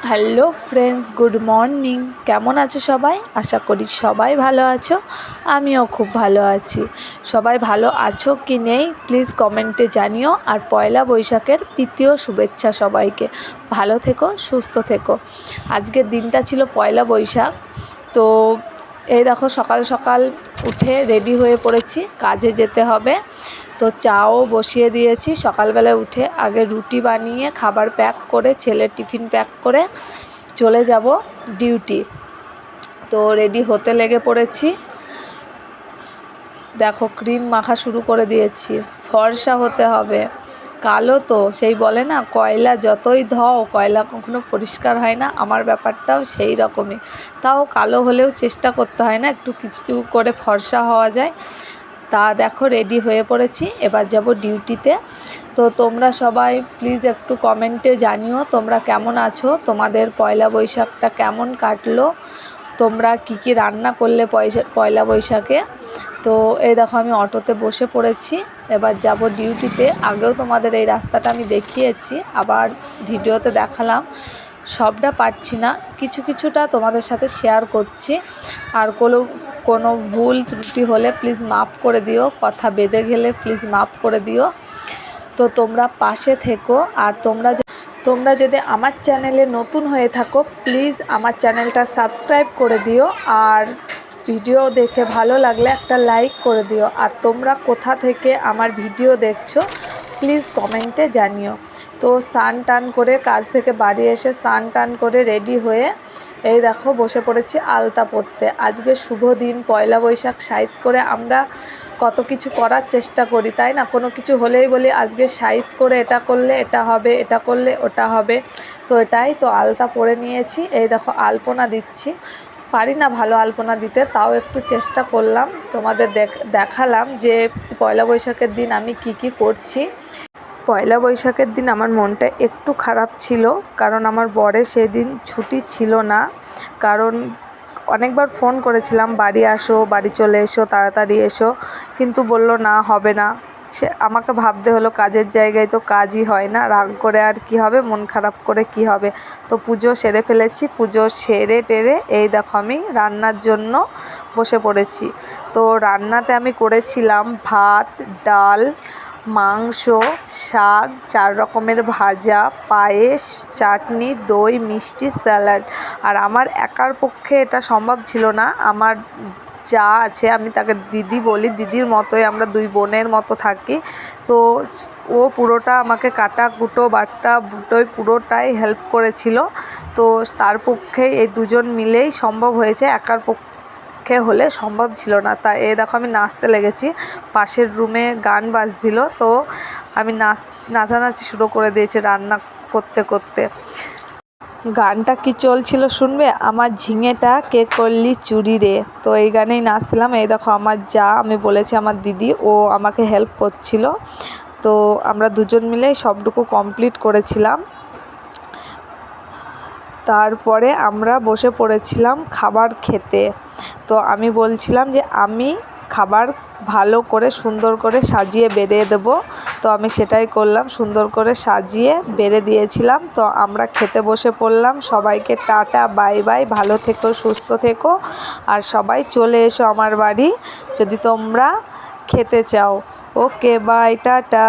Hello friends, good morning. কেমন আছো সবাই? আশা করি সবাই ভালো আছো। আমিও খুব ভালো আছি। সবাই ভালো আছো কি নেই প্লিজ কমেন্টে জানিও। আর পয়লা বৈশাখের প্রীতীয় শুভেচ্ছা সবাইকে। ভালো থেকো, সুস্থ থেকো। আজকের দিনটা ছিল পয়লা বৈশাখ। তো এই দেখো, সকাল সকাল উঠে রেডি হয়ে পড়েছি, কাজে যেতে হবে। তো চাও বসিয়ে দিয়েছি। সকালবেলা উঠে আগে রুটি বানিয়ে খাবার প্যাক করে ছেলের টিফিন প্যাক করে চলে যাব ডিউটি। তো রেডি হতে লেগে পড়েছি। দেখো, ক্রিম মাখা শুরু করে দিয়েছি। ফর্সা হতে হবে। কালো তো সেই বলে না, কয়লা যতই ধোও কয়লা কখনো পরিষ্কার হয় না। আমার ব্যাপারটাও সেই রকমই। তাও কালো হলেও চেষ্টা করতে হয় না, একটু কিছু করে ফর্সা হওয়া যায়। তা দেখো, রেডি হয়ে পড়েছি, এবার যাব ডিউটিতে। তো তোমরা সবাই প্লিজ একটু কমেন্টে জানিও তোমরা কেমন আছো, তোমাদের পয়লা বৈশাখটা কেমন কাটলো, তোমরা কি কি রান্না করলে পয়লা বৈশাখে। তো এই দেখো, আমি অটোতে বসে পড়েছি, এবার যাব ডিউটিতে। আগেও তোমাদের এই রাস্তাটা আমি দেখিয়েছি, আবার ভিডিওতে দেখালাম। সবটা পারছি না, কিছুটা তোমাদের সাথে শেয়ার করছি। আর কোনো ভুল ত্রুটি হলে প্লিজ মাফ করে দিও, কথা বেঁধে গেলে প্লিজ মাফ করে দিও। তো তোমরা পাশে থেকো। আর তোমরা যদি আমার চ্যানেলে নতুন হয়ে থাকো প্লিজ আমার চ্যানেলটা সাবস্ক্রাইব করে দিও। আর ভিডিও দেখে ভালো লাগলে একটা লাইক করে দিও। আর তোমরা কোথা থেকে আমার ভিডিও দেখছো প্লিজ কমেন্টে জানিও। তো স্নান টান করে কাজ থেকে বাড়ি এসে স্নান টান করে রেডি হয়ে এই দেখো বসে পড়েছি আলতা পরতে। আজকে শুভ দিন পয়লা বৈশাখ সাইড করে আমরা কত কিছু করার চেষ্টা করি, তাই না? কোনো কিছু হলেই বলি আজকে সাইড করে এটা করলে এটা হবে, এটা করলে ওটা হবে। তো এটাই তো, আলতা পরে নিয়েছি। এই দেখো, আলপনা দিচ্ছি। পারি না ভালো আলপনা দিতে, তাও একটু চেষ্টা করলাম। তোমাদের দেখালাম যে পয়লা বৈশাখের দিন আমি কি করছি। পয়লা বৈশাখের দিন আমার মনটা একটু খারাপ ছিল, কারণ আমার বরের সেদিন ছুটি ছিল না। কারণ অনেকবার ফোন করেছিলাম, বাড়ি আসো, বাড়ি চলে এসো, তাড়াতাড়ি এসো, কিন্তু বলল না, হবে না। সে আমাকে ভাবতে হলো, কাজের জায়গায় তো কাজই হয় না, রাগ করে আর কি হবে, মন খারাপ করে কি হবে। তো পুজো সেরে ফেলেছি। পুজো সেরে টেরে এই দেখো আমি রান্নার জন্য বসে পড়েছি। তো রান্নাতে আমি করেছিলাম ভাত, ডাল, মাংস, শাক, 4 রকমের ভাজা, পায়েস, চাটনি, দই, মিষ্টি, স্যালাড। আর আমার একার পক্ষে এটা সম্ভব ছিল না। আমার যা আছে, আমি তাকে দিদি বলি, দিদির মতোই, আমরা 2 বোনের মতো থাকি। তো ও পুরোটা আমাকে কাটা কুটো বাটা বুটোই পুরোটাই হেল্প করেছিল। তো তার পক্ষে এই দুজন মিলেই সম্ভব হয়েছে, একার পক্ষে হলে সম্ভব ছিল না। তা এই দেখো আমি নাচতে লেগেছি। পাশের রুমে গান বাজছিল, তো আমি নাচানাচি শুরু করে দিয়েছি রান্না করতে করতে। গানটা কি চলছিল শুনবে? আমার ঝিঙেটা কে করলি চুরি রে। তো এই গানেই নাচছিলাম। এই দেখো আমার যা, আমি বলেছি আমার দিদি, ও আমাকে হেল্প করছিল। তো আমরা দুজন মিলে সবটুকু কমপ্লিট করেছিলাম। তারপরে আমরা বসে পড়েছিলাম খাবার খেতে। তো আমি বলছিলাম যে আমি খাবার ভালো করে সুন্দর করে সাজিয়ে বেড়ে দেবো। তো আমি সেটাই করলাম, সুন্দর করে সাজিয়ে বেড়ে দিয়েছিলাম। তো আমরা খেতে বসে পড়লাম। সবাইকে টাটা, বাই বাই, ভালো থেকো, সুস্থ থেকো। আর সবাই চলে এসো আমার বাড়ি যদি তোমরা খেতে চাও। ওকে, বাই, টাটা।